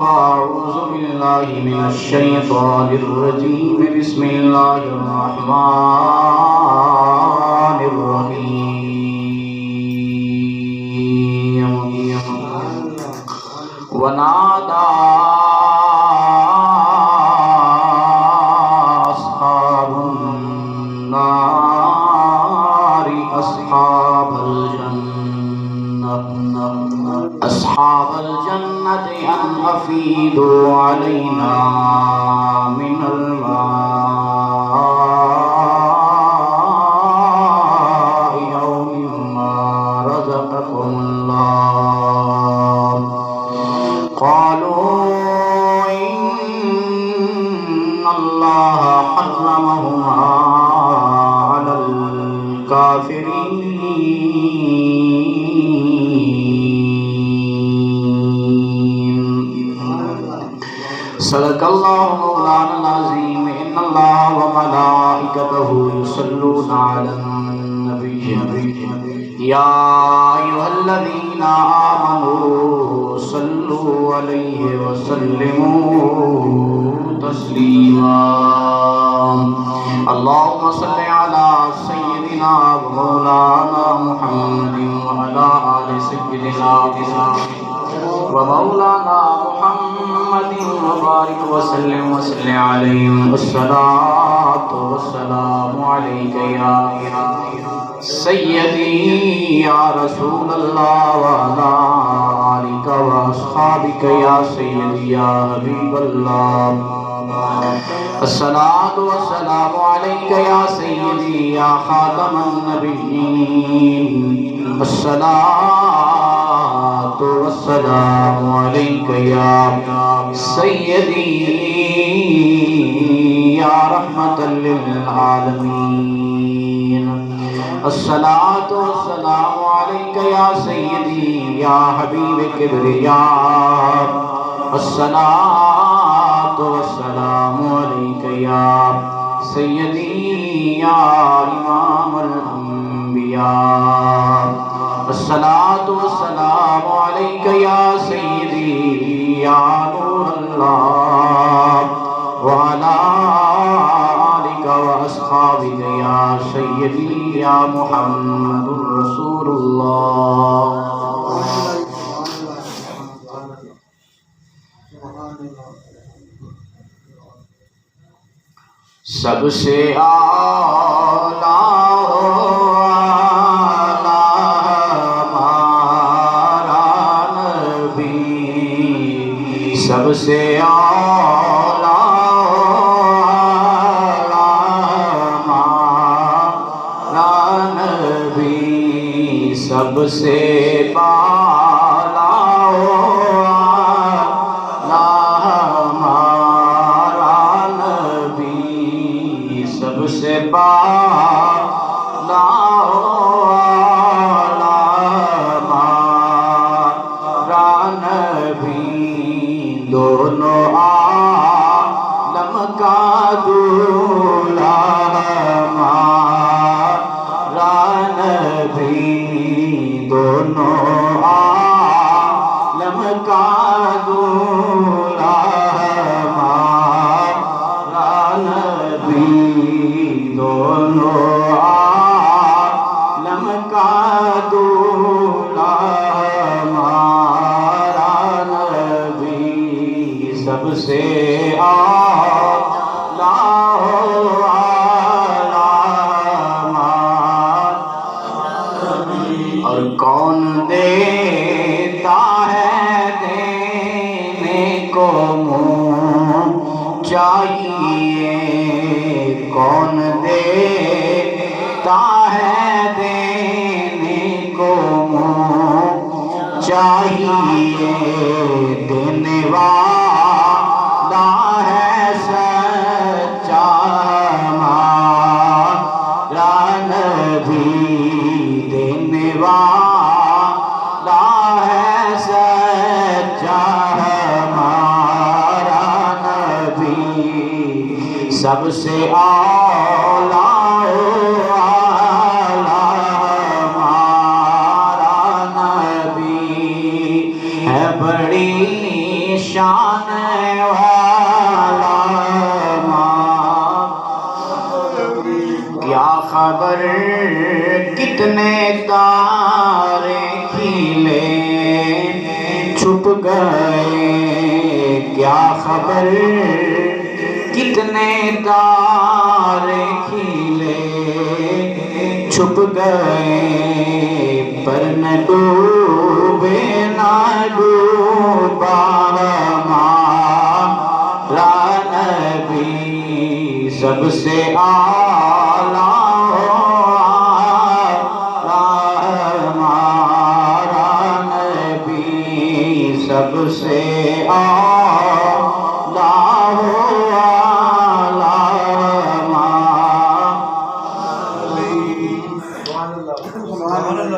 أعوذ بالله من الشيطان الرجيم بسم الله الرحمن الرحيم ونادى أصحاب النار أصحاب الجنة أن أفيدوا علينا من الماء أو مما رزقكم الله قالوا إن الله حرمهما على الكافرين. صدق الله مولانا العظيم. إن الله وملائكته يصلون على النبي يا أيها الذين آمنوا صلوا عليه وسلموا تسليما. اللهم صل على سيدنا ومولانا محمد وعلى آل سيدنا ومولانا محمد وبارك وسلم عليهم. الصلاة والسلام عليك يا سيدي يا رسول الله وعلى آلك وأصحابك يا سيدي يا حبيب الله. الصلاة والسلام عليك يا سيدي يا خاتم النبيين. الصلاة والسلام عليك يا سيدي يا رحمة للعالمين. الصلاة والسلام عليك يا سيدي يا حبيب كبرياء. الصلاة والسلام عليك يا سيدي يا إمام الأنبياء. الصلاة والسلام عليك يا سيدي يا نور الله وعلى آلك وأصحابك يا سيدي يا محمد رسول الله. سب سے اعلیٰ ہمارا نبی. سب سے اعلیٰ ہمارا نبی. سب سے بالا سب سے بالا ہمارا نبی. دونوں عالم کا دولہا ہمارا نبی. دونوں عالم کا دولہا ہمارا نبی. دونوں عالم کا دولہا ہمارا نبی. سب سے اعلیٰ اور کون دیتا ہے دینے کو منہ چاہیے. کون دیتا ہے دینے کو منہ چاہیے. دینے والا ہے سچا ہمارا نبی. دینے والا ہے سچا ہمارا نبی. سب سے اعلیٰ ہمارا نبی ہے. بڑی شان آنے والا ماں، کیا خبر کتنے تارے کھیلے چھپ گئے، کیا خبر کتنے تارے کھیلے چھپ گئے، پر نہ ڈوبے نہ ڈوبا ہمارا نبی، سب سے اعلیٰ ہمارا نبی، سب سے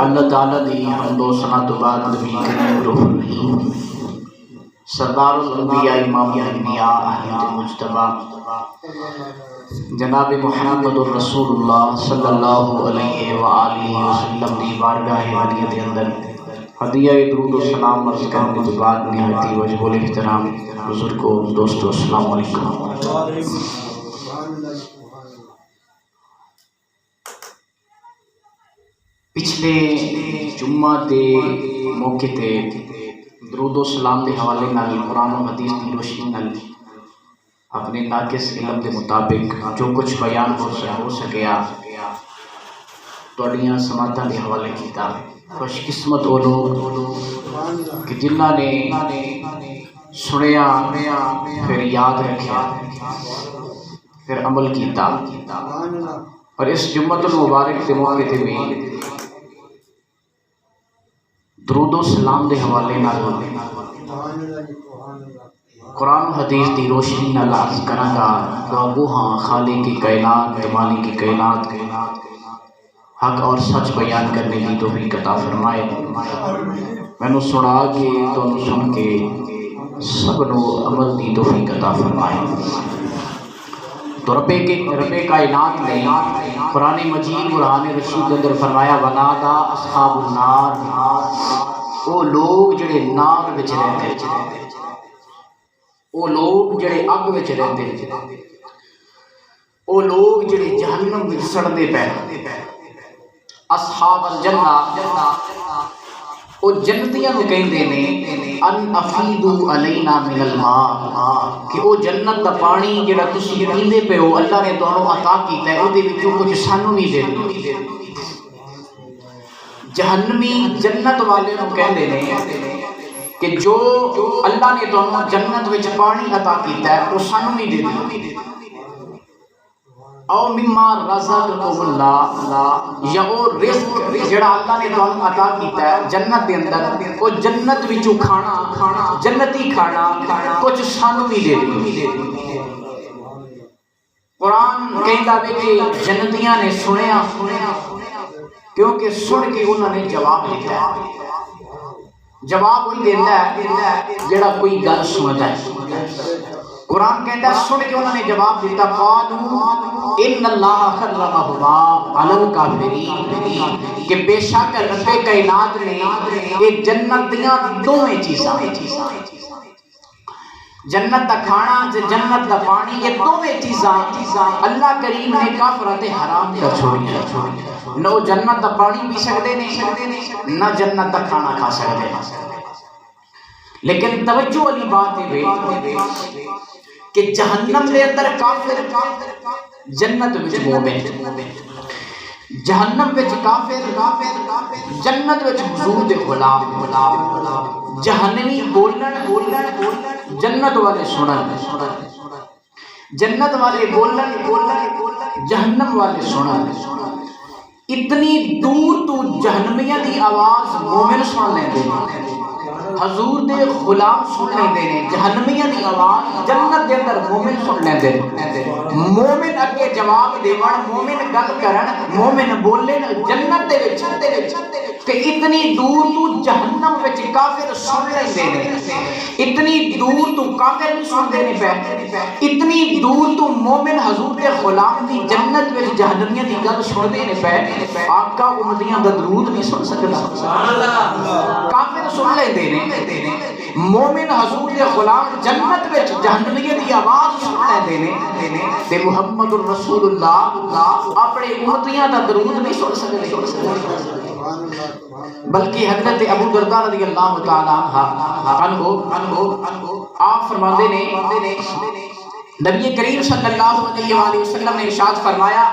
اللہ تعالیٰ دی حمد و ثنا تو بعد نبی کریم روح الرحیم سردار الانبیاء امام الانبیاء احمد مجتبیٰ جناب محمد الرسول اللہ صلی اللہ علیہ وآلہ وسلم دی بارگاہ عالیہ دے اندر ہدیہ درود و سلام عرض کرنے کے بعد نہایت واجب الاحترام بزرگوں دوستو السلام علیکم۔ پچھلے جمعہ دے موقع تے درود و سلام دے حوالے نال قرآن و حدیث دی روشنی نال اپنے ناقص علم دے مطابق جو کچھ بیان ہو سکیا تواڈیاں سماعتاں دے حوالے کیتا۔ خوش قسمت وہ لوگ کہ جنہاں نے سنیا پھر یاد رکھیا پھر عمل کیتا، اور اس جمعۃ المبارک دے موقع تے بھی درود و سلام دے حوالے نال قرآن حدیث دی روشنی نال عرض کراں گا کہ ہاں خالق کی کائنات مالک کی کائنات حق اور سچ بیان کرنے کی توفیق عطا فرمائے۔ میں نے سنا کے تو سن کے سب نو عمل دی توفیق عطا فرمائے۔ تو رب کائنات نے قرآن مجید قرآن رشید اندر فرمایا ونادا اصحاب النار، وہ لوگ جڑے نار وچ رہندے، وہ لوگ جڑے اگ وچ رہندے، وہ لوگ جڑے جہنم وچ سڑدے پے، اصحاب الجنہ وہ جنتیاں نو کہندے نے ان افیدوا علینا من الماء، کہ وہ جنت دا پانی جڑا تسی پیندے پے ہو اللہ نے تانوں عطا کیتا ہے، اودے وچوں کچھ سانوں بھی دے دیو۔ جہنمی جنت والے نو کہندے نے کہ جو اللہ نے تانوں جنت وچ پانی عطا کیتا ہے وہ سانوں بھی دے دیو۔ او مما رزقکم اللہ، یا او رزق جڑا اللہ نے تانوں عطا کیتا ہے جنت دے اندر، او جنت وچوں کھانا جنتی کھانا کچھ سانوں بھی دے دیو۔ قرآن کہندا ہے کہ جنتیاں نے سنیا کیونکہ سن کے انہوں نے جواب دیتا ہے۔ جواب وہی دیتا ہے جڑا کوئی گل سنتا ہے۔ قرآن کہتا ہے سن کے انہوں نے جواب دیتا قالوا ان اللہ حرمہما علی الکافرین، کہ بے شک رب کائنات نے یہ جنت دیاں دوویں چیزاں، جنت دا کھانا جنت دا پانی، یہ دوویں چیزاں اللہ کریم نے کافراں تے حرام کر چھوڑیاں۔ نہ وہ جنت دا پانی پی سکتے نے نہ جنت دا کھانا کھا سکتے، لیکن توجہ والی بات ہے کہ جہنم دے اندر کافر، جنت وچ مومن، جہنم وچ کافر، جنت وچ حضور دے غلام۔ جہنمی بولن جنت والے سنن، جنت والے بولن جہنم والے سنن۔ اتنی دور تو جہنمیاں دی آواز مومن سن لیندے، حضور دے غلام سن لیندے نے، جہنمیاں دی آواز جنت دے اندر مومن سن لیندے۔ مومن اگے جواب دیون، مومن گل کرن، مومن بولن جنت دے وچ، تے اتنی دور تو جہنم وچ کافر سن لیندے نے، اتنی دور تو کافر نہیں سنتے نے پے، اتنی دور تو مومن حضور دے غلام دی جنت وچ جہنمیاں دی گل سنتے نے پے، آقا امتیاں دا درود نہیں سن سکدا۔ کافر سن لیندے نے مومن حضور دے غلام جنت وچ جہنمیت دی آواز سن لیندے نے تے محمد الرسول اللہ اپنے امتیاں دا درود نہیں سن سکدے بلکہ حضرت ابو درداء رضی اللہ تعالی عنہ آپ فرماندے نے نبی کریم صلی اللہ علیہ وآلہ وسلم نے ارشاد فرمایا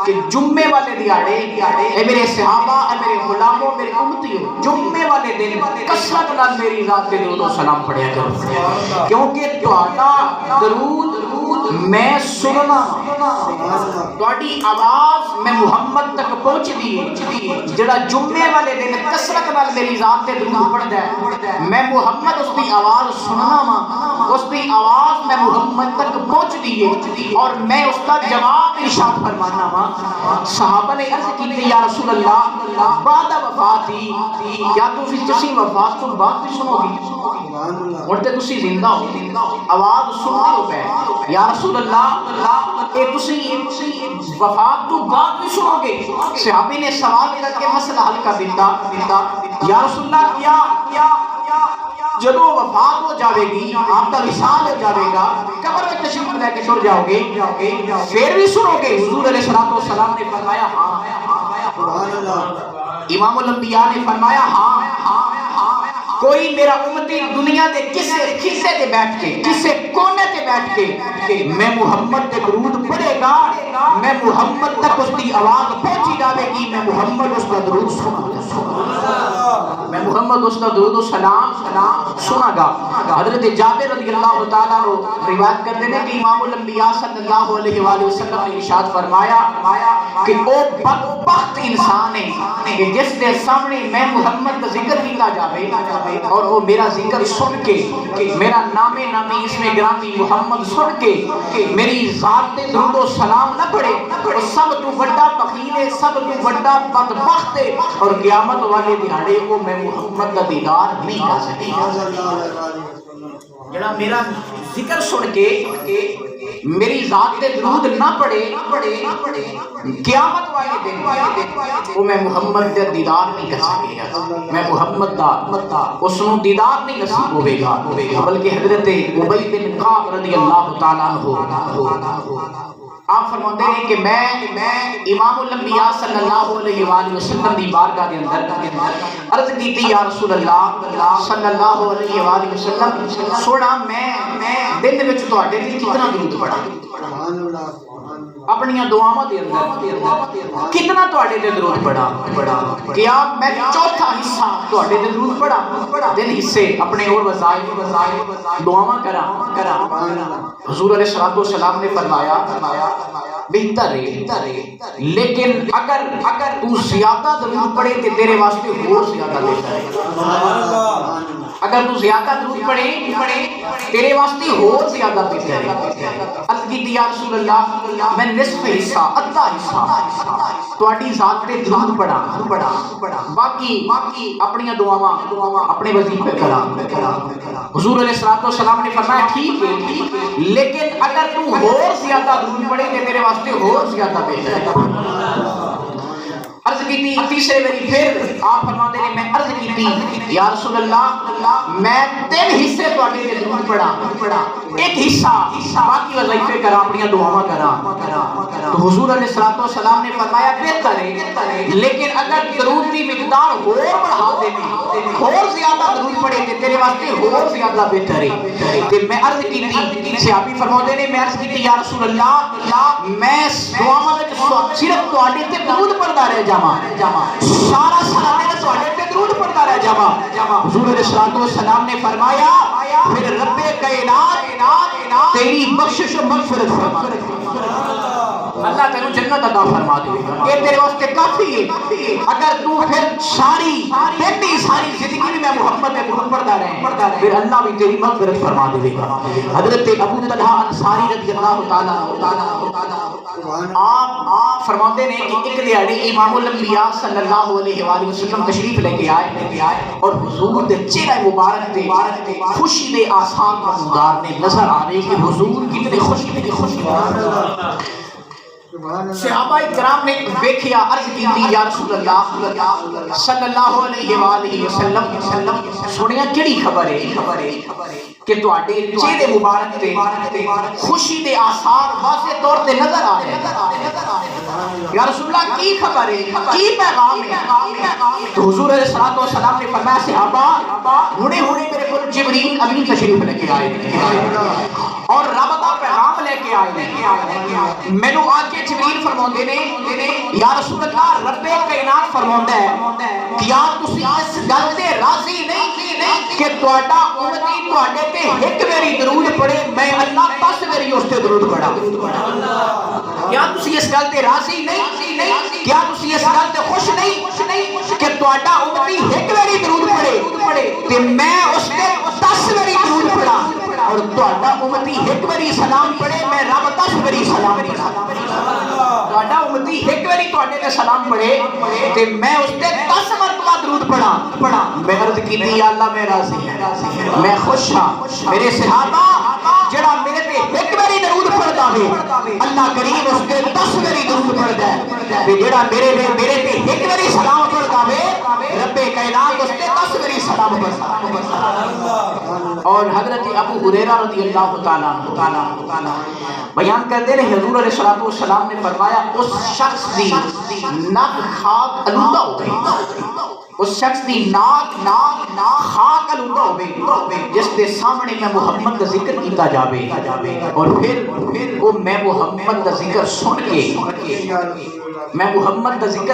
کہ جمعے والے دیاڑے اے میرے صحابہ اے میرے غلاموں میرے امتیوں جمعے والے دن کثرت نال میری ذات پہ درود و سلام پڑھیا کرو کیونکہ تہاڈا درود میں سننا تہاڈی آواز میں محمد تک پہنچ دی جڑا جمعے والے دن کثرت نال میری ذات پہ درود پڑھدا ہے میں محمد اس دی آواز سننا وا اس دی آواز میں محمد تک پہنچ دیئے اور میں اس کا جواب ارشاد فرمانا وا صحابہ نے عرض کی یا رسول اللہ بعد وفاتی کیا تسی وفات تو بعد بھی سنو گی اور تے تسی زندہ ہو آواز سنتے ہو پہ یا رسول اللہ اے تسی وفات تو بعد بھی سنو گے صحابی نے سوال کر کے مسئلہ حل کر دیتا یا رسول اللہ کیا جدو وفات ہو جاوے گی آپ کا وصال ہو جاوے گا قبر میں تشریف لے کے چھوڑ جاؤ گے پھر بھی سنو گے حضور علیہ السلام نے فرمایا ہاں امام الانبیاء نے فرمایا ہاں کوئی میرا امتی دنیا دے کسے حصے تے بیٹھ کے کسے کونے تے بیٹھ کے میں محمد تے درود پڑھے گا میں محمد تک اس کی آواز پہنچی جاوے گی میں محمد اس کا درود سنا میں محمد اس کا درود و سلام سنا گا حضرت جابر رضی اللہ تعالیٰ عنہ روایت کرتے ہیں کہ امام الانبیاء صلی اللہ علیہ وآلہ وسلم نے ارشاد فرمایا کہ او بدبخت انسان ہے کہ جس دے سامنے میں محمد کا ذکر کیتا جاوے اور وہ میرا ذکر سن کے میرا نام نامی اس میں گرامی محمد سن کے میری ذات تے درود و سلام نہ پڑے وہ سب تو بڑا بخیل ہے سب تو بڑا بدبخت ہے اور قیامت والے دہاڑے کو میں محمد کا دیدار نہیں کر سکے جڑا میرا ذکر سن کے میری ذات تے درود نہ پڑے قیامت والے دن وہ میں محمد کا دیدار نہیں کر سکے گا میں محمد دا اس نو دیدار نہیں نصیب ہوے گا بلکہ حضرت ابی بن کعب رضی اللہ تعالیٰ عنہ آپ فرماتے ہیں کہ میں امام الانبیاء صلی اللہ علیہ وآلہ وسلم دی بارگاہ دے اندر عرض کی تھی یا رسول اللہ صلی اللہ علیہ وآلہ وسلم سونا میں دن وچ تواڈے تے کتنا درود پڑھا اپنی دعاواں دے اندر کتنا تواڈے تے درود پڑھا کیا میں چوتھا حصہ تواڈے تے درود پڑھا دن حصے اپنے اور وظائف دعاواں کرا حضور علیہ السلام نے فرمایا بہتر ہے لیکن اگر تو زیادہ درود پڑھے تو تیرے واسطے اور زیادہ بہتر ہے اگر تو زیادہ درود پڑھے تیرے واسطے اور زیادہ بہتر ہے عرض کی یا رسول اللہ میں نصف حصہ ادھا حصہ تواڈی ذات تے درود پڑھا باقی اپنی دعاواں اپنے وظیفے کرا حضور علیہ السلام نے فرمایا ٹھیک ہے لیکن اگر تو اور زیادہ درود پڑھے تو تیرے واسطے اور زیادہ بہتر ہے عرض کی تھی تیسرے بری پھر آپ فرماتے ہیں میں عرض کی تھی یا رسول اللہ میں 3 حصے تواڈے تے درود پڑھا ایک حصہ باقی وظیفے کرا اپنی دعاواں کرا تو حضور علیہ السلام نے فرمایا بہتر ہے لیکن اگر درود کی مقدار اور بڑھا دیتی اور زیادہ درود پڑھے تے تیرے واسطے اور زیادہ بہتر ہے تے میں عرض کی تھی صحابی فرماتے ہیں میں عرض کی تھی یا رسول اللہ میں دعاواں وچ صرف تواڈے تے درود پڑھدا رہ جاواں سارا سلام تواڈے تے درود پڑھدا رہ جاواں حضور علیہ السلام نے فرمایا پھر رب کائنات تیری بخشش و مغفرت فرما اللہ تینو جنت عطا فرما دے گا یہ تیرے واسطے کافی ہے اگر تو پھر ساری زندگی میں محمد پڑھتا رہے پھر اللہ بھی تیری مغفرت فرما دے گا حضرت ابو طلحہ انصاری رضی اللہ تعالیٰ آپ فرماتے ہیں کہ ایک دیہڑی امام الانبیاء صلی اللہ علیہ وآلہ وسلم تشریف لے کے آئے اور حضور دے چہرہ مبارک تے خوشی دے آثار نمودار نے نظر آ رہے کہ حضور کتنے خوش صحابہ کرام نے دیکھیا، عرض کی یا رسول اللہ صلی اللہ علیہ وآلہ وسلم سنیا کیڑی خبر ہے کہ تواڈے چہرے مبارک تے خوشی دے آثار واضح طور تے نظر آ رہے ہیں، یا رسول اللہ کی خبر ہے، کی پیغام ہے؟ تو حضور علیہ الصلوۃ والسلام نے فرمایا صحابہ ہونے میرے کو جبریل امین تشریف لے کے آئے اور رب دا پیغام لے کے آئے، مینوں آ کے جبریل فرماندے نے یا رسول اللہ رب کائنات فرماوندا ہے کیا تسی اس گل تے راضی نہیں کہ تہاڈا امتی تہاڈے تے ایک واری درود پڑھے میں اللہ 10 واری اس تے درود پڑھا؟ کیا تسی اس گل تے راضی نہیں؟ کیا تسی اس گل تے خوش نہیں کہ تہاڈا امتی ایک واری درود پڑھے تے میں اس تے 10 واری درود پڑھا؟ اور تہاڈا امتی ایک واری سلام پڑھے میں رب 10 واری سلام پڑھا؟ تہاڈا امتی ایک واری تہاڈے تے سلام پڑھے تے میں اس تے 10 مرتبہ درود پڑھا؟ میں عرض کیتی یا اللہ میں راضی ہوں، میں خوش ہاں، میرے صحابہ جڑا میرے تے ایک واری درود پڑھدا ہے اللہ کریم اس تے 10 واری درود پڑھدا ہے، تے جڑا میرے تے ایک واری سلام پڑھدا ہے رب کائنات اس تے 10 واری سلام پڑھدا۔ اور حضرت ابو ہریرہ رضی اللہ تعالیٰ عنہ بیان کرتے ہیں حضور علیہ الصلوۃ والسلام نے فرمایا اس شخص دی ناک خاک آلودہ ہو گئی، اس شخص دی ناک خاک آلودہ ہو گئی جس کے سامنے میں محمد کا ذکر کیتا جاوے اور پھر وہ میں محمد کا ذکر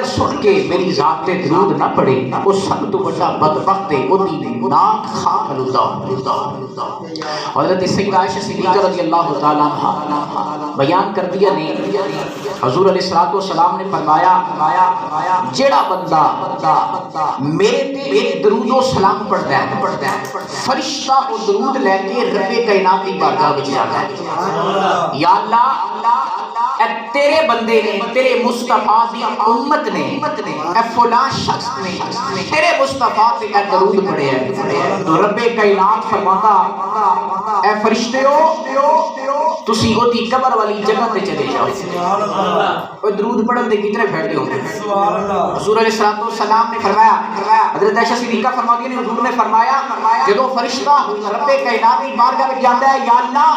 سن کے میری ذات تے درود نہ پڑے وہ سب تو بڑا بدبخت ہے، وہ دی ناک خاک آلودہ ہو۔ حضرت سیدہ عائشہ صدیقہ رضی اللہ تعالیٰ عنہ بیان کر دیا نے حضور علیہ الصلوۃ والسلام نے فرمایا جیڑا بندہ میرے تے درود و سلام پڑھتا ہے فرشتہ وہ درود لے کے رب کائنات کی بارگاہ وچ جاتا ہے، یا اللہ اے تیرے بندے نے، تیرے مصطفیٰ دی امت نے، اے فلاں شخص نے تیرے مصطفیٰ تے اے درود پڑھے ہے، تو رب کائنات فرماتا اے فرشتیو تسی او دی قبر والی جگہ تے چلے جاؤ۔ اور درود پڑھن دے کتنے فائدے ہوندے؟ حضور علیہ الصلوۃ والسلام نے فرمایا، حضرت عائشہ صدیقہ فرماتی ہیں حضور نے فرمایا جدوں فرشتہ رب کائنات دی بارگاہ وچ جاندا ہے یا اللہ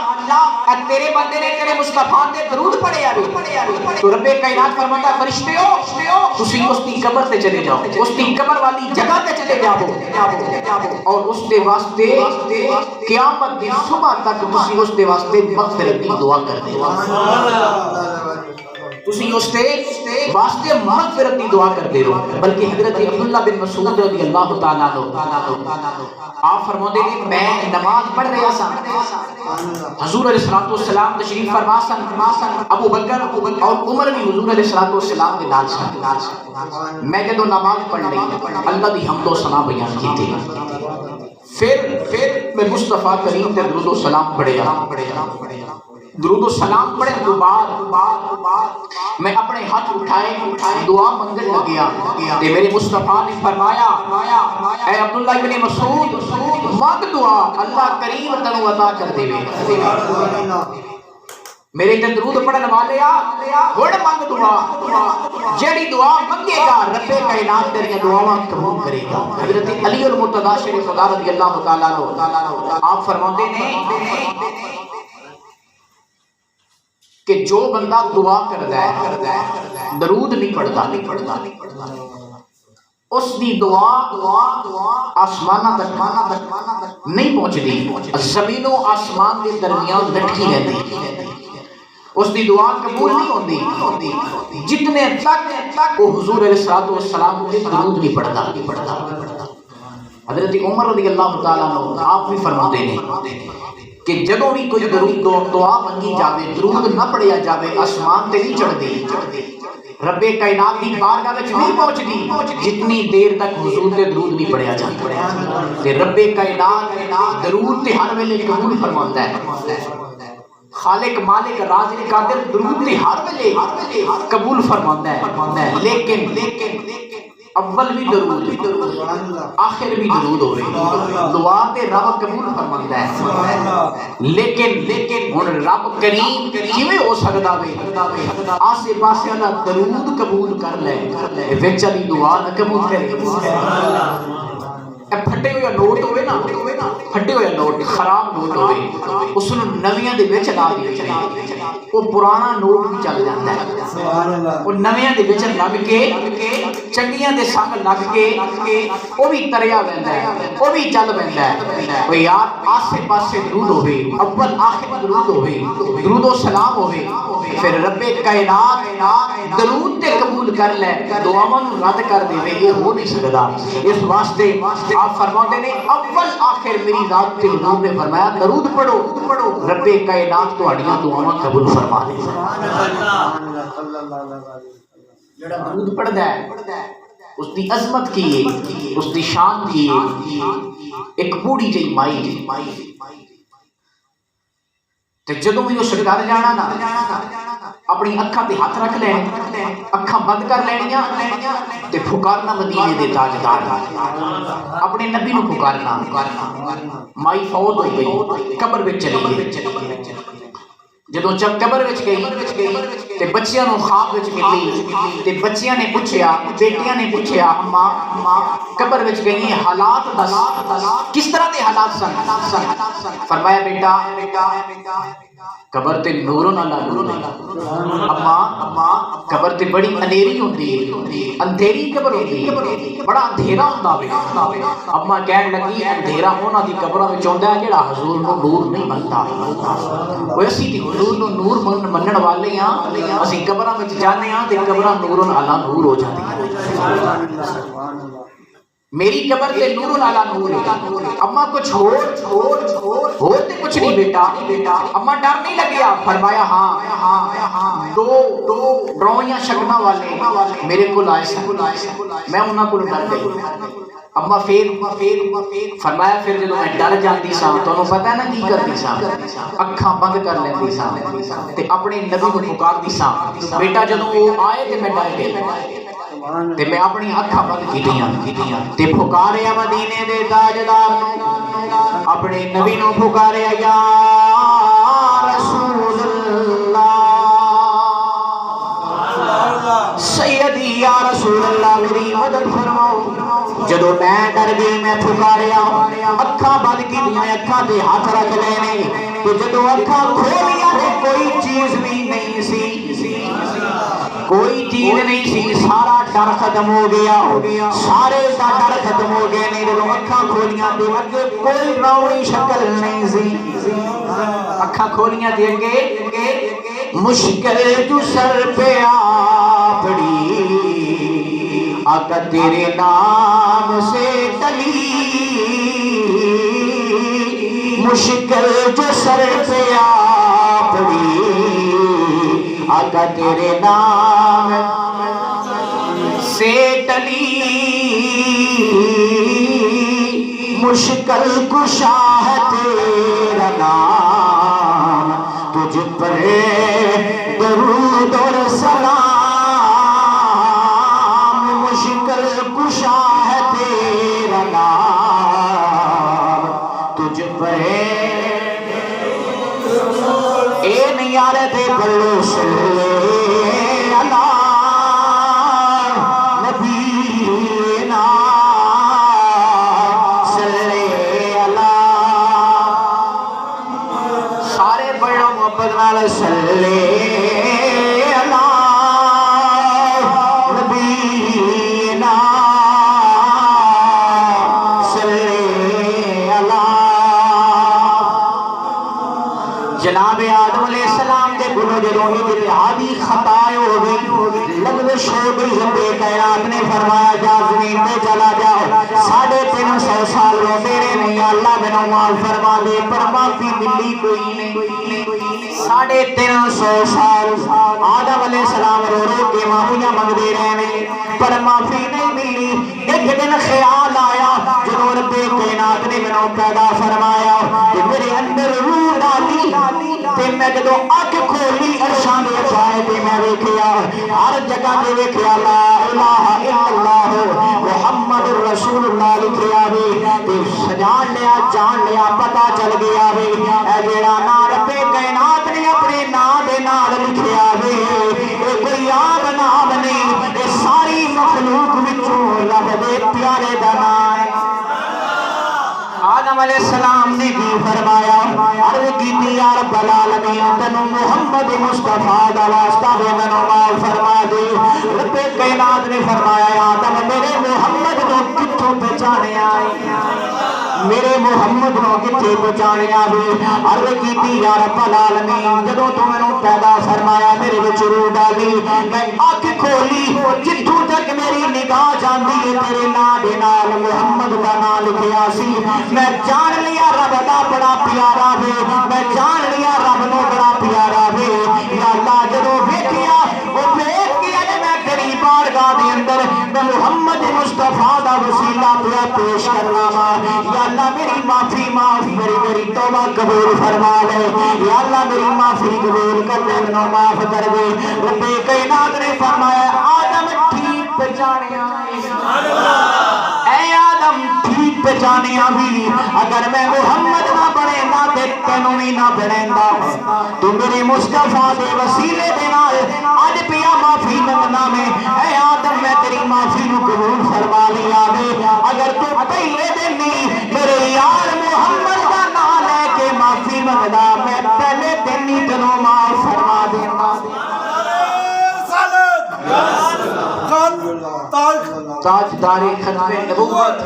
اے تیرے بندے نے تیرے مصطفیٰ تے درود پڑھے ہے، تو رب کائنات فرماتا ہے فرشتیو تسی اس دی قبر تے چلے جاؤ، اس دی قبر والی جگہ تے چلے جاؤ اور اس دے واسطے قیامت دی صبح تک تسی اس دے واسطے مغفرت دی دعا کر دے، تسی اس دے واسطے مغفرت دی دعا کر دے رہو۔ بلکہ حضرت عبداللہ بن مسعود رضی اللہ تعالیٰ عنہ آپ فرماتے ہیں میں نماز پڑھ رہا سا، حضور علیہ الصلوۃ والسلام تشریف فرما سن، ابو بکر اور عمر بھی حضور علیہ الصلوۃ والسلام کے نال سن، میں جدوں نماز پڑھ رہی اللہ دی حمد و ثنا بیان کیتے، پھر میں مصطفیٰ کریم تے درود و سلام پڑھیا، درود و سلام پڑھنے کے بعد میں اپنے ہاتھ اٹھائے دعا منگن لگیا کہ میرے مصطفیٰ نے فرمایا اے عبداللہ ابن مسعود مانگ دعا اللہ کریم تنو عطا کر دے، میرے تے درود پڑھن والے ہن مانگ دعا، جیڑی دعا منگے گا رب کائنات تیری دعاواں قبول کرے گا۔ حضرت علی المرتضیٰ شریف خدا رضی اللہ تعالیٰ عنہ آپ فرماتے ہیں کہ جو بندہ دعا کردا ہے درود نہیں پڑھتا اس دی دعا آسمانہ تک نہیں پہنچتی، زمین و آسمان کے درمیان لٹکی رہتی، اس دی دعا قبول نہیں ہوتی جتنے تک وہ حضور علیہ الصلوۃ والسلام کے درود نہیں پڑھتا۔ حضرت عمر رضی اللہ تعالیٰ عنہ آپ بھی فرماتے ہیں کہ جدوں بھی کوئی درود دعا منگی جاوے درود نہ پڑھیا جاوے آسمان تے نہیں چڑھدی، رب کائنات دی بارگاہ وچ نہیں پہنچدی جتنی دیر تک حضور تے درود نہیں پڑھیا جاتا، تے رب کائنات درود تے ہر ویلے قبول فرماندا ہے، خالق مالک رازق قادر درود تے ہر ویلے قبول فرماندا ہے، لیکن اول بھی درود آخر بھی درود ہوئے دعا تے رب قبول فرماندا ہے لیکن ہن رب کریم کیویں ہو سکدا وے آسے پاسے والا درود قبول کر لے وچ والی دعا نہ قبول کرے پھٹے ہوئے نوٹ ہوئے نا پھٹے ہوئے نوٹ خراب نوٹ ہوئے اس نو نویاں دے وچ لا دے وہ پرانا نوٹ بھی چل جاتا ہے وہ نویاں دے وچ لگ کے چنگیاں دے سنگ لگ کے وہ بھی تریا ویندا ہے وہ بھی چل پیندا ہے او یار آسے پاسے درود ہوے اول آخر درود ہوے درود و سلام ہوے پھر رب کائنات درود تے قبول کر لے دعاواں نو رد کر دے یہ ہو نہیں سکدا اس واسطے آپ فرماتے نے اول آخر میری ذات تے حضور نے فرمایا درود پڑھو رب کائنات تہاڈیاں دعاواں قبول فرما لے جڑا درود پڑھدا ہے اس دی عظمت کی ہے اس دی شان کی ہے ایک بوڑھی جی مائی تے جدوں بھی اس گھر جانا نا اپنی اکھاں تے ہاتھ رکھ لے اکھاں بند کر لینیاں تے پھکارنا مدینے دے تاجدار اپنے نبی نو پھکارنا مائی فوت ہو گئی قبر وچ چلی گئی جدوں جب قبر وچ گئی تے بچیاں نو خواب وچ ملی تے بچیاں نے پوچھیا بیٹیاں نے پوچھیا اماں قبر وچ گئی حالات دس کس طرح دے حالات سن فرمایا بیٹا قبر تے نوروں نال نور اماں قبر تے بڑی انیری ہوندی ہے اندھیری قبر ہوندی ہے بڑا اندھیرا ہوندا وے اماں کہن لگی اندھیرا انہاں دی قبراں وچ ہوندا ہے جڑا حضور نو نور نہیں مندا اوے اسی تے حضور نو نور منن والے ہاں اسی قبراں وچ جانے ہاں تے قبراں نوروں علی نور ہو جاندیاں میری قبر تے نور علی نور ہے اماں کچھ ہو تے کچھ نہیں بیٹا اماں ڈر نہیں لگیا فرمایا ہاں دو ڈرویاں شکلاں والے میرے کول آئے سن میں انہاں کول ڈر گئی اماں پھر فرمایا پھر جدوں میں ڈر جاندی ساں تانوں پتہ ہے نا کی کردی ساں اکھاں بند کر لیندی ساں تے اپنے نبی نو پکاردی ساں بیٹا جدوں وہ آئے تے میں ڈر گئی تے میں اپنی اکھاں بند کیتیاں تے پکاریا مدینے دے تاجدار نو اپنے نبی نو پکاریا یا رسول اللہ سیدی یا رسول اللہ میری مدد فرماؤ جدو میں ڈر گئی میں پکاریا اکھاں بند کیتیاں اکھاں تے ہاتھ رکھ لینے تو جدو اکھاں کھولیا تے کوئی چیز بھی نہیں سی کوئی چیز نہیں سی سارا ڈر ختم ہو گیا سارے دا ڈر ختم ہو گئے نے جدوں اکھاں کھولیاں تے اگے کوئی روئی شکل نہیں سی اکھاں کھولیاں تے اگے مشکل جو سر پہ آ پڑی آقا تیرے نام سے ٹلی مشکل جو سر پہ آ پڑی آقا تیرے نام سے ٹلی مشکل کشا ہے تیرا نام تجھ پر درود اور سلام مشکل کشا ہے تیرا نام تجھ پر اے نیار دے بلو صلی اللہ نبینا صلی اللہ سارے بڑوں محبت نال صلی اللہ نبینا صلی اللہ جناب آدم علیہ السلام دے گناہ جدوں اتحادی خطا ہو گئی لغزش ہو گئی رب کائنات نے فرمایا جا زمین پہ چلا جاؤ 350 سال روتے نہیں اللہ بنو معاف فرما دے پر معافی ملی کوئی نہیں 350 سال آدم علیہ السلام رو رو کے معافیاں منگتے رہے پر معافی نہیں ملی ایک دن خیال آیا جدوں رب کائنات نے بنو پیدا فرمایا کہ میرے اندر روح ڈالی تے میں جدو اکھ کھولی عرشاں دے سائے تے میں ویکھیا ہر جگہ تے ویکھیا لا الہ الا اللہ محمد رسول اللہ لکھیا وے تے سجان لیا جان لیا پتہ چل گیا وے اے جیڑا نا رب کائنات نے اپنے نام دے نال لکھیا وے اے کوئی عام نام نہیں اے ساری مخلوق وچوں رب دے پیارے دا نام ہے آدم علیہ السلام نے بھی فرمایا عرض کی یا رب العالمین تنو محمد مصطفیٰ دا واسطہ دے منو معاف فرما دے رب کائنات نے فرمایا آدم میرے محمد کو کتھوں پہچانے آئے میرے محمد نو کتھے پہچانے آوے عرض کیتی یا رب العالمین جدوں تو مینوں پیدا فرمایا میرے وچ روح ڈالی میں اکھ کھولی جتھوں تک میری نگاہ جاندی ہے تیرے نام دے نال محمد دا نام لکھیا سی میں جان لیا رب دا بڑا پیارا وے میں جان لیا رب نو بڑا پیارا وے یا اللہ جدوں ویکھیا او ویکھ کے اج میں تیری بارگاہ دے اندر میں محمد مصطفیٰ دا وسیلہ پیا پیش کرنا وا یا اللہ میری معافی معاف میری توبہ قبول فرما لے یا اللہ میری معافی قبول کر دے منو معاف کر دے رب کائنات نے فرمایا آدم ٹھیک پہچانیا اے آدم ٹھیک پہچانیا بھی اگر میں محمد نہ بنیندا تے تینوں بھی نہ بنیندا تو میرے مصطفیٰ دے وسیلے دے نال اج پیا معافی منگنا میں اے آدم میں تیری معافی نو قبول فرما لیا وے اگر تو پہلے دن نہیں میرے یار محمد کا نام لے کے معافی منگدا میں پہلے دن ہی تینوں معاف فرما دینا تاجدار ختم نبوت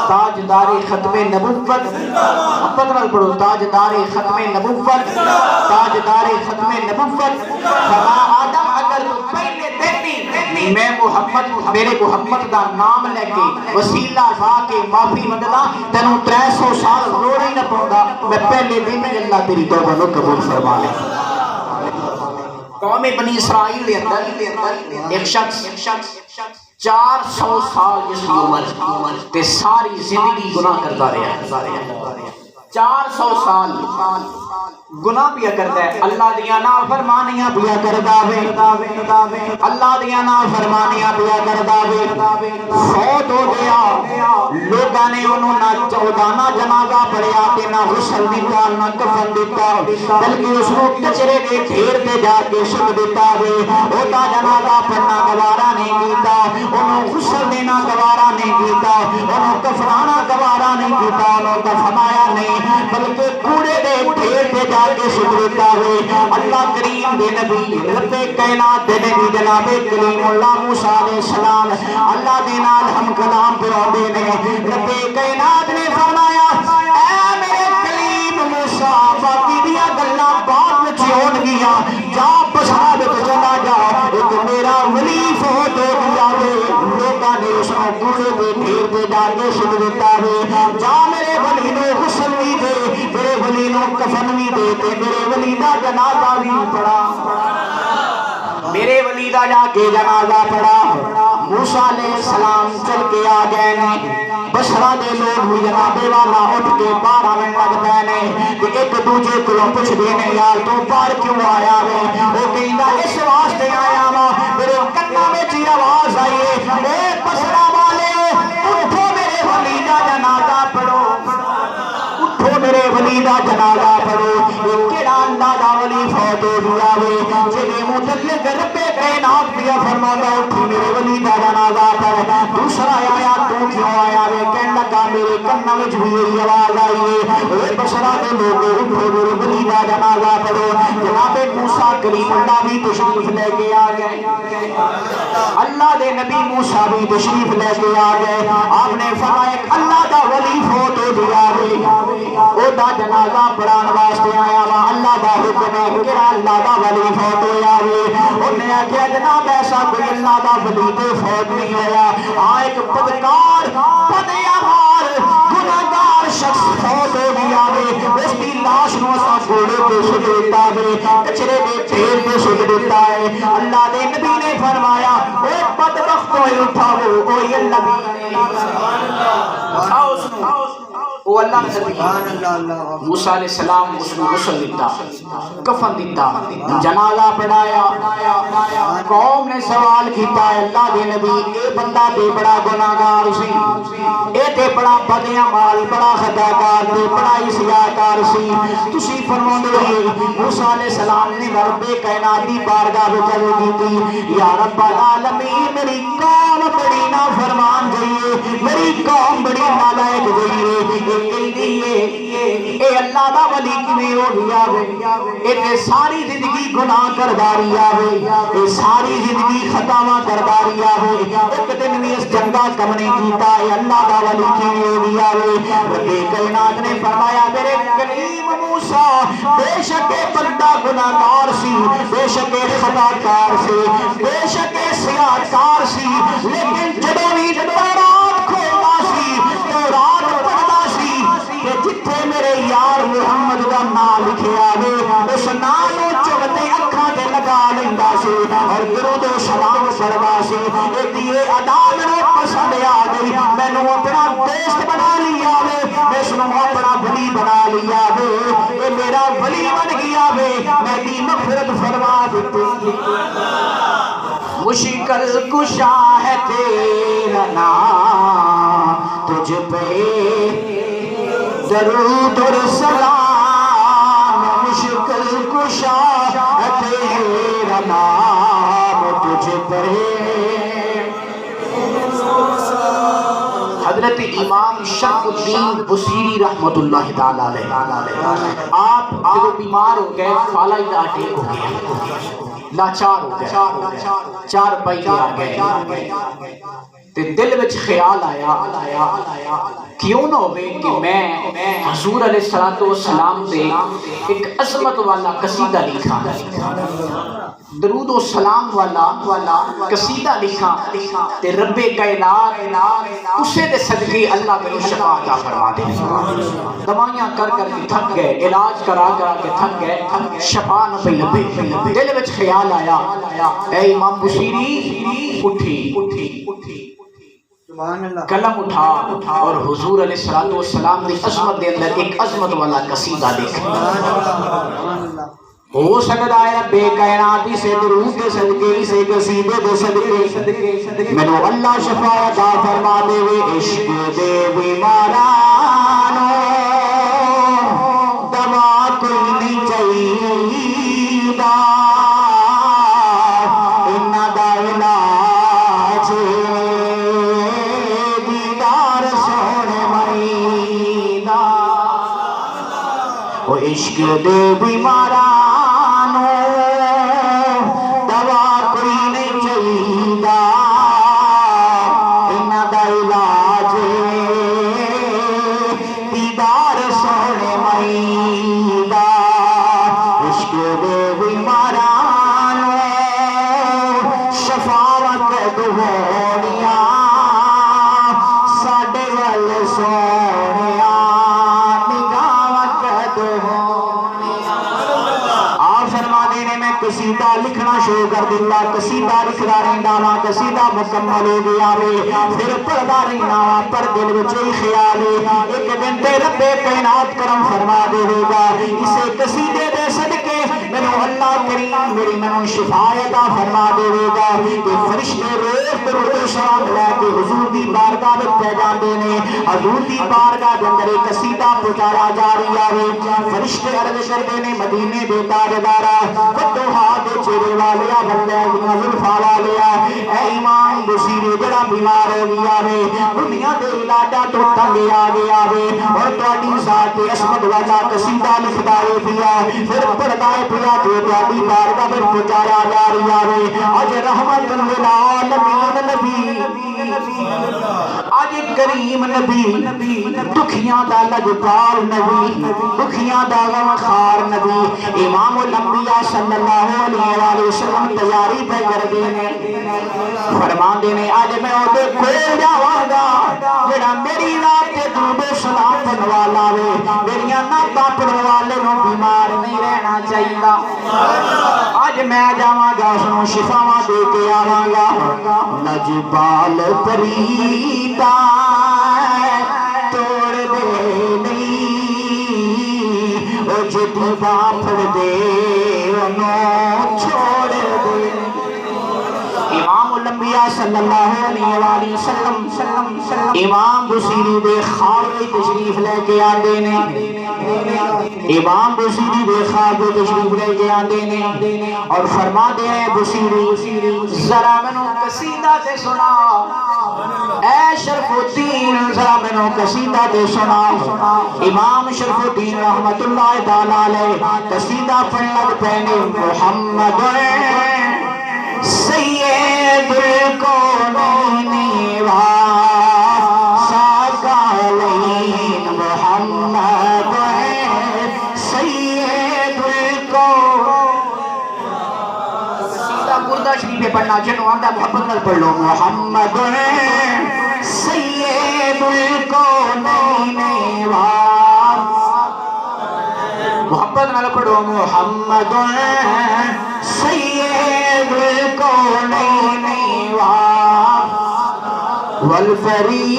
تاجدار ختم نبوت محبت نال پڑھو تاجدار ختم نبوت تاجدار ختم نبوت فرما آدم اگر تو پہلے دن میں محمد میرے محمد دا نام لے کے وسیلہ پا کے معافی منگدا تینوں 300 سال روڑ ہی نہ پوندا میں پہلے دن ہی اللہ تیری توبہ نو قبول فرما لے قوم بنی اسرائیل دے اندر ایک شخص 400 سال جس کی عمر تے ساری زندگی گناہ کرتا رہا 400 سال گناہ پیا کرتا ہے اللہ دیاں نافرمانیاں پیا کردا وے اللہ دیاں نافرمانیاں پیا کردا وے فوت ہو گیا لوگاں نے انہوں نہ چودانہ جنازہ پڑھیا تے نہ غسل دتا نہ کفن دتا بلکہ اس کو کچرے دے ڈھیر تے جا کے سٹ دتا وے اودا جنازہ پڑھنا گوارا نہیں کیتا انہوں غسل دینا گوارا نہیں کیتا انہوں کفنانا گوارا نہیں کیتا انہوں کفنایا نہیں بلکہ کوڑے دے ڈھیر تے جا کے سجدہ ہوئے اللہ کریم دے نبی رب کائنات دے نبی جناب کلیم اللہ موسیٰ علیہ السلام اللہ دے نال ہم کلام پہ آدھے نے رب کائنات نے فرمایا اے میرے کلیم موسیٰ باقی دیا گلہ بعد میں چھوڑ گیا جا پساد چلا جا ایک میرا ولی فوت ہو گیا وے لوگاں نے اس کو کوڑے دے ڈھیر تے جا کے سجدہ ہوئے جا میرے ولی نو غسل بھی دے میرے ولی نو کفن بھی دے میرے ولی دا جنازہ بھی پڑھا میرے ولی دا جا کے جنازہ پڑھا موسیٰ علیہ السلام چل کے آ گئے نے بشرا دے لوگ بھی جنابے والا اٹھ کے باہر آنے لگ پے نے کہ ایک دوجے کو پوچھ دینے یار تو باہر کیوں آیا ہے وہ کہندا اس واسطے آیا وا میرے کنا وچ آواز آئی اے بشرا والے اٹھو میرے ولی دا جنازہ پڑھو اٹھو میرے ولی دا جنازہ پڑھو یہ کیڑا اللہ دا ولی فوت ہو گیا وے جے متعلق رب کائنات دیا فرماتا اٹھی میرے ولی دا جنازہ پڑھ دوسرا آیا تو کیوں آیا وے کہن لگا میرے کنا وچ بھی یہی آواز آئی ہے اے بشرا دے لوگ اٹھو میرے ولی دا جنازہ پڑھو جناب موسیٰ کلیم اللہ بھی تشریف لے کے آ گئے اللہ دے نبی موسیٰ بھی تشریف لے کے آ گئے آپ نے فرمایا اللہ دا ولی فوت ہو گیا وے او دا جنازہ پڑھان واسطے آیا وا اللہ دا حکم ہے کہ اللہ دا ولی فوت ہویا وے انہیں آخیا جناب ایسا کوئی اللہ دا ولی تے فوت نہیں ہویا ہاں ایک بدکار بدیار گناہگار شخص فوت ہو گیا وے اس کی لاش نو اساں گھوڑے پہ سٹ دیتا وے کچرے دے ڈھیر پہ سٹ دیتا ہے اللہ دے نبی نے فرمایا اے بدبخت ہوئے اٹھاؤ او یہ نبی نے اٹھاؤ وہ اللہ نے دیا موسیٰ علیہ السلام اس کو غسل دیتا کفن دیتا جنازہ پڑھایا قوم نے سوال کیتا اللہ دے نبی اے بندہ تے بڑا گناہگار سی اے تے بڑا بدعمل بڑا خطاکار تے بڑا عصیانکار سی تسی فرماندے ہو موسیٰ علیہ السلام نے رب کائنات دی بارگاہ وچ عرض کیتی یا رب العالمین میری قوم بڑی نافرمان جائیے میری قوم بڑی نالائق جائیے اے اللہ دا ولی کیویں ہو گیا اے تے ساری زندگی گناہ کرداری آوے اے ساری زندگی خطاواں کرداری آوے ایک دن بھی اس چنگا کم نہیں کیتا اے اللہ دا ولی کیویں ہو گیا رب کائنات نے فرمایا میرے کلیم موسیٰ بے شک بندہ گناہگار سی بے شک خطاکار سی بے شک سیاہکار سی لیکن جدوں بھی تورات کھولدا سی تورات پڑھدا سی کہ جتھے میرے یار محمد دا نام لکھیا وے اس نام نوں چوتے اکھاں تے لگا لیندا سی اور درود و سلام پڑھدا سی ایدی ادا مینوں پسند آ گئی مینوں اپنا دوست بنا لیا وے میں اس نوں اپنا ولی بنا لیا وے اے میرا ولی بن گیا وے میں دی مغفرت فرما دتی مشکل کشا ہے تیرا نام تجھ پہ درود اور سلام مشکل کشا ہے تیرا نام تجھ پہ حضرت امام شرف الدین بصیری رحمت اللہ تعالیٰ علیہ آپ جب بیمار ہو گئے فالج اٹیک ہو گیا لاچار ہو گئے چار پائی آ گئے تے دل وچ خیال آیا کیوں نہ ہوئے کہ میں حضور علیہ السلام پہ ایک عظمت والا قصیدہ لکھا درود و سلام والا قصیدہ لکھا تے رب کائنات اسے دے صدقے اللہ میرے شفا عطا فرما دے دوائیاں کر کے تھک گئے علاج کرا کے تھک گئے شفا نہ پئی لبے دل وچ خیال آیا اے امام بصیری اٹھی قلم اٹھا اور حضور علیہ السلام دی عظمت دے اندر ایک عظمت والا قصیدہ لکھا ہو سکتا ہے رب کائناتی سے درود کے صدقے سے قصیدے دے صدقے مینوں اللہ شفا عطا فرما دے عشق دے بیمارانو دوا کوئی نہیں چاہیدا انہاں دا علاج دیدار سونے مئی دا او عشق دے بیمارانو قصیدہ لکھنا شروع کر دیتا قصیدہ لکھدا رہندا وا قصیدہ مکمل ہو گیا وے پھر پڑھدا رہنا وا پر دل وچ ہی خیال ایک دن تے رب کائنات کرم فرما دے گا اسے قصیدے دے صدقے مینوں اللہ کریم میری مینوں شفا عطا فرما دے گا کہ فرشتے روز درود سلام لے کے حضور دی بارگاہ وچ پہ جاندے نے حضور دی بارگاہ دے اندر قصیدہ پہنچایا جا رہا ہے فرشتے عرض کردے نے مدینے دے تاجدارا دے چہرے والیا بندے دیاں زلفاں والیا اے امام بصیری جڑا بیمار ہو گیا وے دنیا دے علاجاں تو تنگ آ گیا وے اور تہاڈی ذات عصمت والا قصیدہ لکھدا ہے پیا پھر پڑھدا ہے پیا تے تہاڈی بارگاہ وچ پہنچایا جا رہا وے اج رحمت للعالمین نبی اج کریم نبی دکھیاں دا لجپال نبی دکھیاں دا غمخار نبی امام الانبیاء صلی اللہ علیہ وسلم تیاری پہ کر دینے فرما دینے آج میں اودے کھول جاواں گا جڑا میری رات تے درود و سلام پڑھن والا وے میریاں نعتاں پڑھن والے نوں بیمار نہیں رہنا چاہیدا آج میں جاواں گا اس نوں شفاواں دے کے آواں گا لجپال پریدا توڑ دے پڑھدے انہوں چھوڑ دے امام الانبیاء صلی اللہ علیہ وآلہ وسلم امام بصیری دے خواب تشریف لے کے آتے نے امام بصیری دے خواب تشریف لے کے آتے نے اور فرما دے ہیں بصیری ذرا منو قصیدہ تے سنا اے شرف الدین ذرا منو قصیدہ تے سنا امام شرف الدین رحمت اللہ تعالی علیہ قصیدہ پڑھنے لگ پہنے محمد سید الکونین و ثقلین محمد سید الکونین سیدھا بردہ شریف پہ پڑھنا جنہوں آندہ محبت نال پڑھ لو محمد سید الکونین و محبت نال پڑھو محمد سید الکونین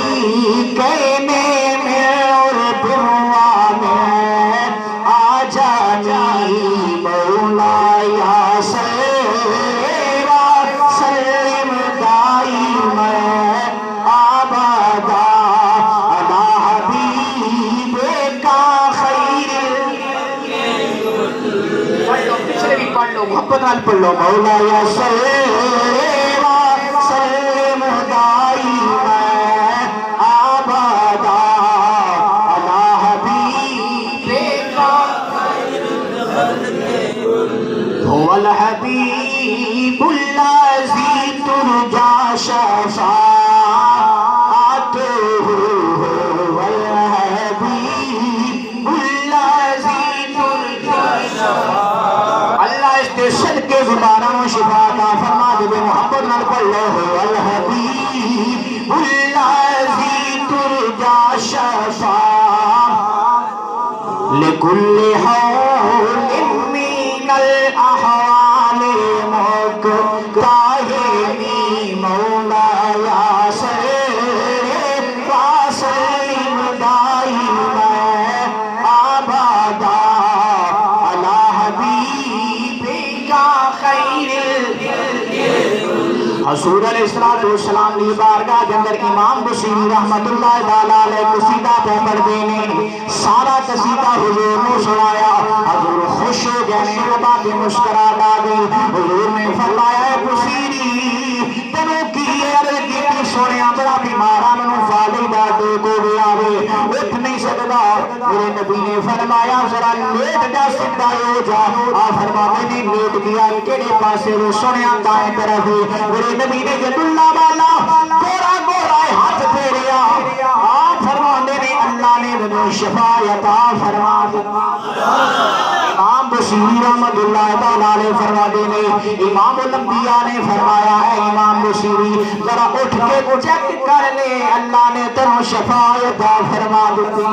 والفریقین من عرب ومن عجم مولایا صلی وسلم دائما ابدا علی حبیبک خیر پچھلے بھی پڑھ لو محبت نال پڑھ لو مولایا صلی وسلم دائما ابدا علی حبیبک هو الحبیب الذی ترجى شفاعته هو الحبیب الذی ترجى شفاعته اللہ اس کے صدقے زبانوں شفا عطا فرما دے محبت نال پڑھ لو هو الحبیب الذی ترجى شفاعته لكل حول من الأحوال مكتاهني مولاي صل وسلم دائما أبدا على حبيبك خير حضور علیہ السلام لی بارگاہ کے اندر امام بصیری رحمت اللہ تعالی علیہ قصیدہ پہ پڑھ دینے سارا قصیدہ حضور نے سنایا حضور خوش ہو گئے لبا کے مسکرات آ گئی حضور نے فرمایا ہے بصیری تنوں کی عرض کی سونے بڑا بیمارا منو فالی دادے کو بھی آوے اٹھ نہیں سکتا میرے نبی نے فرمایا ذرا لیٹ جا سکتا ہو جا آ فرماتے نے لیٹ گیا کیڑے پاسے وہ سونے دائیں طرف میرے نبی نے جد اللہ والا گورا گورا ہاتھ پھیریا آپ فرمانے نے اللہ نے مجھے شفاعت فرما دی امام بصیری رحمت اللہ تعالیٰ علیہ فرما دینے امام الانبیاء نے فرمایا ہے امام بصیری ذرا اٹھ کے چیک کر لے اللہ نے تنو شفاعت فرما دی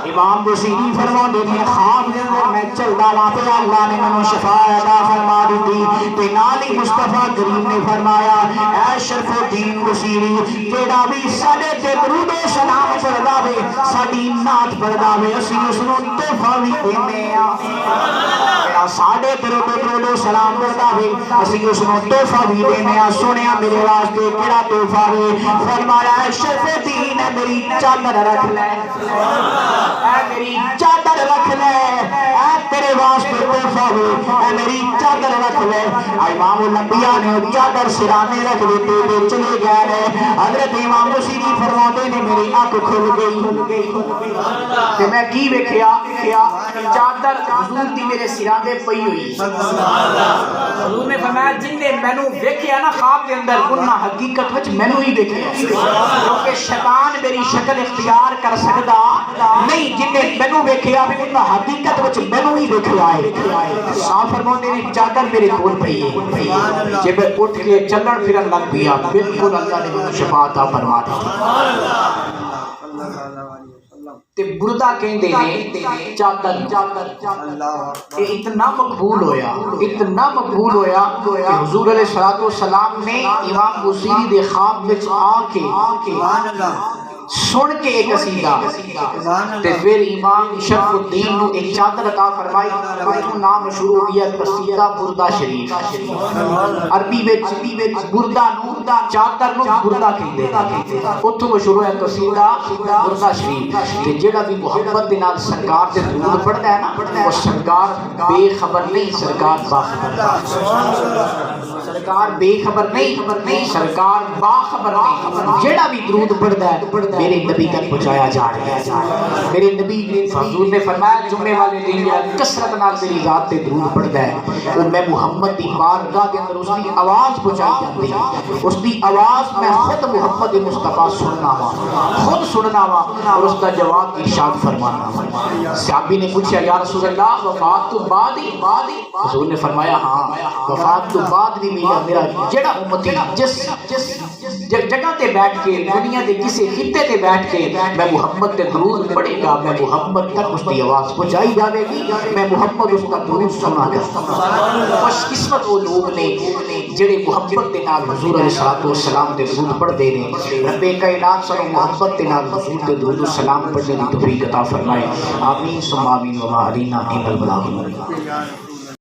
امام بصیری فرما دینے خواب دے اندر میں چلتا وہاں پہ اللہ نے منو شفاعت فرما دی تے نالی مصطفیٰ کریم نے فرمایا اے شرف الدین بصیری جیڑا بھی ساڑے تے درود و سلام پڑھدا وے ساڈی نعت پڑھدا وے اسی اس نو تحفہ وی دینے آ جیڑا ساڈے تے درود و سلام پڑھدا وے اسی اس نو تحفہ وی دینے آ سونیا میرے واسطے کیڑا تحفہ وے فرمایا اے شرف الدین میری چادر رکھ لے اے میری چادر رکھ لے اے تیرے واسطے تحفہ ہو اے میری چادر رکھ لے امام الانبیاء نے چادر سرانے رکھ دیتے تھے چلے گئے حضرت امام بصیری فرماتے نے میری آنکھ کھل گئی کہ میں کی ویکھیا چادر حضور دی میرے سرانے پئی ہوئی حضور نے فرمایا جن نے مینوں ویکھیا نا خواب کے اندر انہاں حقیقت وچ مینوں ہی ویکھیا کیونکہ شیطان میری شکل اختیار کر سکدا نہیں جن نے مینوں ویکھیا بھی انہاں حقیقت وچ مینوں ہی ویکھیا ہے صاف فرماتے نے چادر میرے کول پئی ہے جب اٹھ کے چلن پھرن لگ پیا بالکل اللہ نے مجھے شفاعت فرما دی تے بردہ کہندے نے چادر اتنا مقبول ہویا کہ حضور علیہ السلام نے امام بصیری دے خواب وچ آ کے سن کے ایک قصیدہ تے پھر امام شرف الدین نو ایک چادر عطا فرمائی، اس نام شروع ہو گیا قصیدہ بردہ شریف۔ عربی وچ بردہ نو چادر نو بردہ کہندے، اتھوں مشہور ہے قصیدہ بردہ شریف۔ تے جڑا بھی محبت دے نال سرکار تے درود پڑھدا ہے نا، وہ سرکار بے خبر نہیں، سرکار باخبر، سرکار بے خبر نہیں، سرکار باخبر نہیں۔ جڑا بھی درود پڑھدا ہے میرے نبی تک پہنچایا جا رہا ہے۔ میرے نبی حضور نے فرمایا جمعے والے دن کثرت نال میری ذات تے درود پڑھدا ہے، وہ میں محمد دی بارگاہ دے اندر اس دی آواز پہنچائی جاتی ہے، اس دی آواز میں خود محمد مصطفیٰ سننا وا، خود سننا وا، اور اس کا جواب ارشاد فرمانا وا۔ صحابی نے پوچھا یا رسول اللہ وفات تو بعد ہی؟ حضور نے فرمایا ہاں، وفات تو بعد بھی میرا جڑا امتی جس جگہ تے بیٹھ کے دنیا دے کسی خطے تے بیٹھ کے میں محمد تے درود پڑھے گا، میں محمد تک اس کی آواز پہنچائی جاوے گی، میں محمد اس کا درود سنا گا۔ خوش قسمت وہ لوگ نے جڑے محبت دے نال حضور علیہ الصلوۃ والسلام تے درود پڑھدے نے۔ رب کائنات سانو محبت دے نال حضور تے درود و سلام پڑھنے دی توفیق عطا فرمائے، آمین ثم آمین، وما علینا الا البلاغ المبین۔